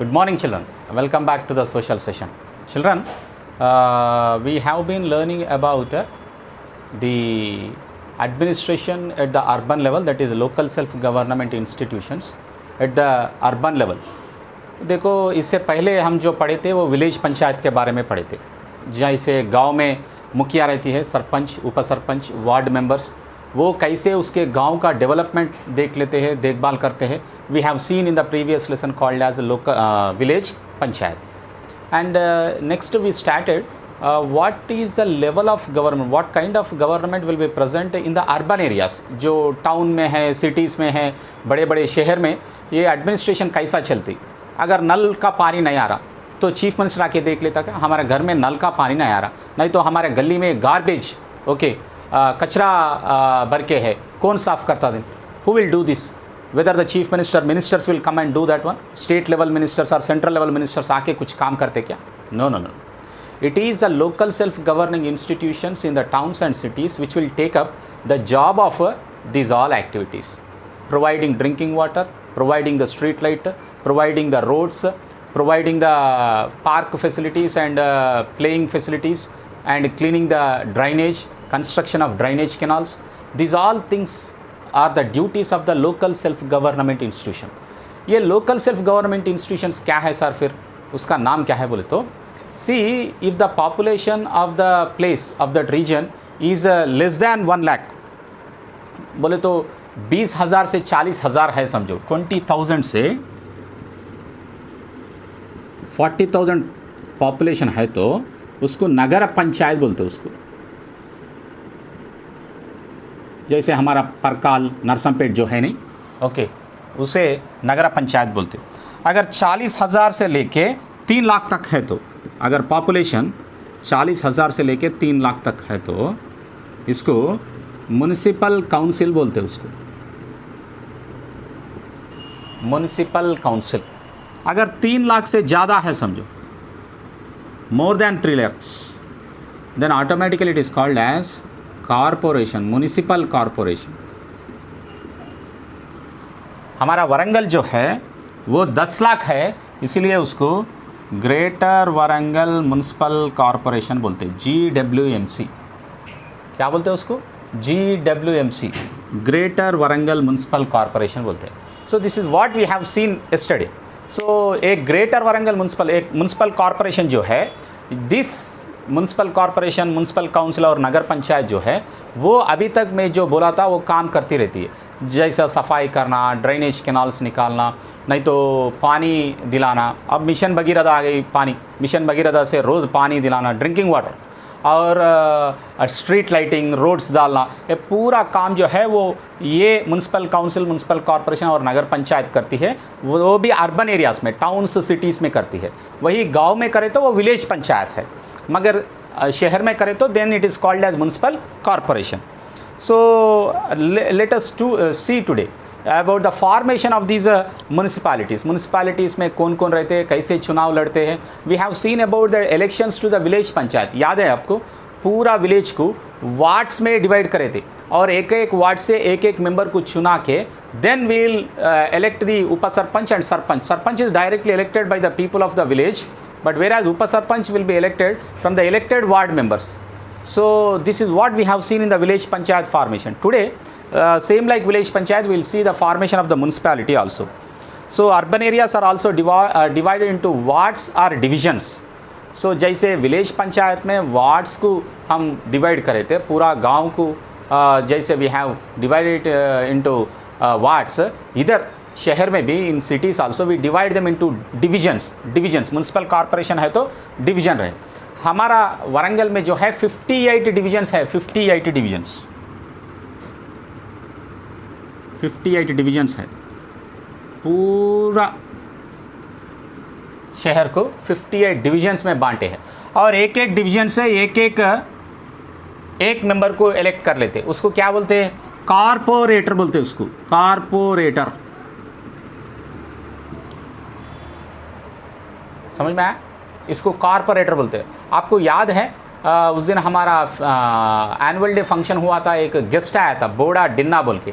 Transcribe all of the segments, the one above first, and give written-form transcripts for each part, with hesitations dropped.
Good morning, children. Welcome back to the social session. Children, we have been learning about the administration at the urban level, that is local self-government institutions at the urban level. देखो, इससे पहले हम जो पढ़े थे वो village panchayat के बारे में पढ़े थे, जहाँ इसे गांव में मुखिया रहती है, सरपंच, उपसरपंच, वार्ड मेंबर्स, वो कैसे उसके गांव का डेवलपमेंट देख लेते हैं, देखभाल करते हैं. We have seen in the previous lesson called as local village panchayat. And next we started what is the level of government, what kind of government will be present in the urban areas. जो town में है, cities में है, बड़े बड़े शहर में ये एडमिनिस्ट्रेशन कैसा चलती. अगर नल का पानी नहीं आ रहा तो चीफ मिनिस्टर आके देख लेता क्या हमारे घर में नल का पानी नहीं आ रहा, नहीं तो हमारे गली में गार्बेज कचरा भर के है, कौन साफ़ करता दिन. Who will do this? Whether the chief ministers will come and do that one. State level ministers और सेंट्रल लेवल मिनिस्टर्स आके कुछ काम करते क्या? No no no. It is a local self-governing institutions in the towns and cities which will take up the job of these all activities. Providing drinking water, providing the street light, providing the roads, providing the park facilities and playing facilities, and cleaning the drainage, construction of drainage canals. These all things are the duties of the local self-government institution. ये local self-government institutions क्या है sir? फिर उसका नाम क्या है बोले तो, see, if the population of the place of that region is less than 1 lakh, बोले तो 20,000 से 40,000 है समझो, 20,000 से 40,000 पॉपुलेशन है तो उसको नगर पंचायत बोलते उसको. जैसे हमारा परकाल, नरसमपेट जो है नहीं, ओके, उसे नगर पंचायत बोलते. अगर 40,000 से लेके 3 लाख तक है तो, अगर पॉपुलेशन 40,000 से लेके 3 लाख तक है तो इसको म्युनिसिपल काउंसिल बोलते हैं. उसको म्युनिसिपल काउंसिल. अगर 3 लाख से ज़्यादा है समझो, more than 3 lakhs, then automatically it is called as corporation, municipal corporation. हमारा वरंगल जो है वो 10 लाख है, इसीलिए उसको ग्रेटर वरंगल म्युनिसिपल कॉरपोरेशन बोलते हैं, GWMC. क्या बोलते हैं उसको? GWMC, greater Warangal municipal corporation बोलते हैं. So this is what we have seen yesterday. सो एक ग्रेटर वरंगल म्युनिसिपल कॉरपोरेशन जो है, this municipal corporation, municipal council और नगर पंचायत जो है वो अभी तक मैं जो बोला था वो काम करती रहती है. जैसा सफाई करना, ड्रेनेज कैनाल्स निकालना, नहीं तो पानी दिलाना. अब मिशन भगीरथ आ गई, पानी, मिशन भगीरथ से रोज़ पानी दिलाना, ड्रिंकिंग वाटर, और स्ट्रीट लाइटिंग, रोड्स डालना, ये पूरा काम जो है वो ये म्युनिसिपल काउंसिल, म्युनिसिपल कॉरपोरेशन और नगर पंचायत करती है. वो भी अर्बन एरियाज़ में, टाउन्स, सिटीज़ में करती है. वही गांव में करे तो वो विलेज पंचायत है, मगर शहर में करे तो then it is called as municipal corporation. So let us see today about the formation of these municipalities. Municipalities में कौन कौन रहते हैं, कैसे चुनाव लड़ते हैं. We have seen about the elections to the village panchayat. याद है आपको? पूरा विलेज को वार्ड्स में डिवाइड करे थे और एक एक वार्ड से एक एक मेंबर को चुना के then we will elect the उपसरपंच and sarpanch. Sarpanch is directly elected by the people of the village, but whereas उपसरपंच will be elected from the elected ward members. So this is what we have seen in the village panchayat formation. Today, same like village panchayat, we will see the formation of the municipality also. So urban areas are also divided into wards or divisions. So जैसे village panchayat में wards को हम divide करे थे, पूरा गांव को जैसे we have divided into wards, इधर शहर में भी in cities also we divide them into divisions. Municipal corporation है तो division रहे. हमारा वरंगल में जो है 58 डिवीजन्स है, 58 डिवीजन्स, 58 डिवीजन्स है. पूरा शहर को 58 डिवीजन्स में बांटे हैं और एक एक डिवीजन से एक मेंबर को इलेक्ट कर लेते. उसको क्या बोलते हैं? कॉरपोरेटर बोलते हैं उसको, कॉरपोरेटर. समझ में आया? इसको कॉरपोरेटर बोलते हैं. आपको याद है उस दिन हमारा एनुअल डे फंक्शन हुआ था, एक गेस्ट आया था बोड़ा डिन्ना बोल के,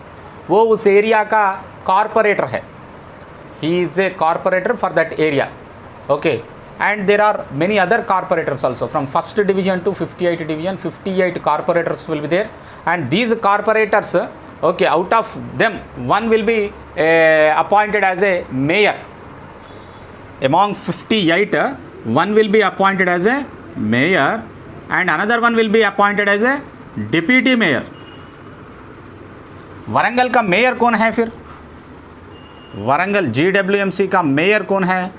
वो उस एरिया का कॉरपोरेटर है. he is a corporator for that area. Okay, and there are many other corporators also. From first division to 58 division, 58 corporators will be there, and these corporators, okay, out of them one will be appointed as a mayor. Among 58, one will be appointed as a mayor and another one will be appointed as a deputy mayor. Warangal का mayor कौन है फिर? Warangal GWMC का mayor कौन है?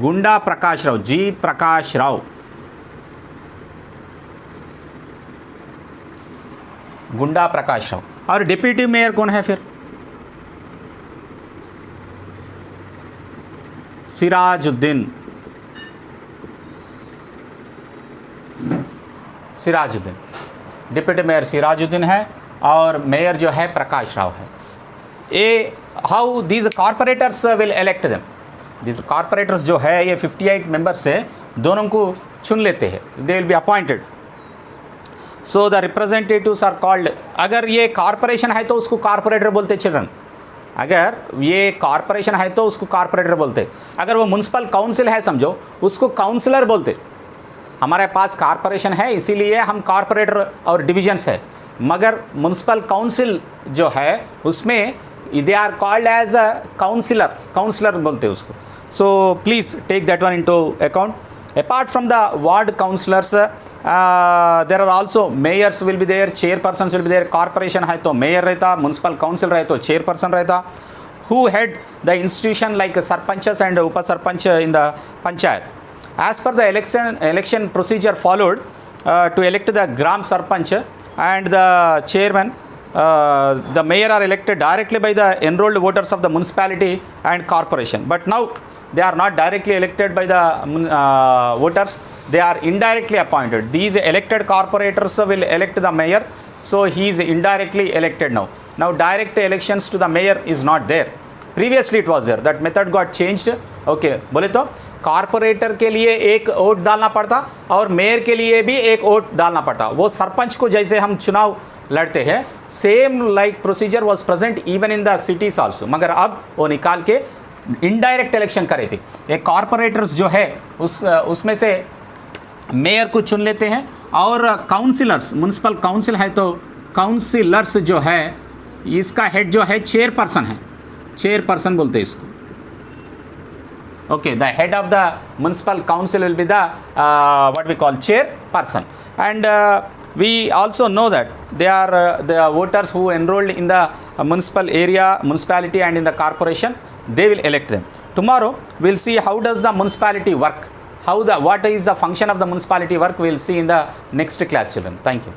गुंडा प्रकाश राव, जी प्रकाश राव. गुंडा प्रकाश राव. और डिप्टी मेयर कौन है फिर? सिराजुद्दीन. सिराजुद्दीन डिप्टी मेयर सिराजुद्दीन है और मेयर जो है प्रकाश राव है. Uh how these corporators will elect them. This corporators जो है ये 58 मेंबर्स से दोनों को चुन लेते हैं. They will be appointed. So the representatives are called. अगर ये कॉर्पोरेशन है तो उसको कॉर्पोरेटर बोलते चिल्ड्रन. अगर ये कॉर्पोरेशन है तो उसको कॉर्पोरेटर बोलते. अगर वो म्युनिसिपल काउंसिल है समझो, उसको काउंसलर बोलते. हमारे पास कॉर्पोरेशन है इसीलिए हम कॉर्पोरेटर और डिविजन्स है, मगर म्युनिसिपल काउंसिल जो है उसमें they are called as a councillor. Councillor बोलते हैं उसको. So please take that one into account. Apart from the ward councillors there are also mayors will be there, chairperson will be there. Corporation है तो mayor रहता, municipal council रहे तो chairperson रहता. Who head the institution like sarpanchs and up sarpanch in the panchayat. As per the election procedure followed to elect the Gram Sarpanch and the chairman, the mayor are elected directly by the enrolled voters of the municipality and corporation. But now they are not directly elected by the voters, they are indirectly appointed. These elected corporators will elect the mayor, so he is indirectly elected now. Now direct elections to the mayor is not there. Previously it was there. That method got changed. Okay, बोले तो corporator के लिए एक vote डालना पड़ता और mayor के लिए भी एक वोट डालना पड़ता. वो सरपंच को जैसे हम चुनाव लड़ते हैं, same like procedure was present even in the cities also, मगर अब वो निकाल के इनडायरेक्ट इलेक्शन करे थे. एक कॉर्पोरेटर्स जो है उसमें से मेयर को चुन लेते हैं और काउंसिलर्स, म्युनिसिपल काउंसिल है तो काउंसिलर्स जो है इसका हेड जो है चेयरपर्सन है. चेयरपर्सन बोलते हैं इसको. Okay, the head of the municipal council will be the what we call chairperson, and we also know that they are the voters who enrolled in the municipality and in the corporation. They will elect them. Tomorrow we'll see how does the municipality work, what is the function of the municipality work. We'll see in the next class, children. Thank you.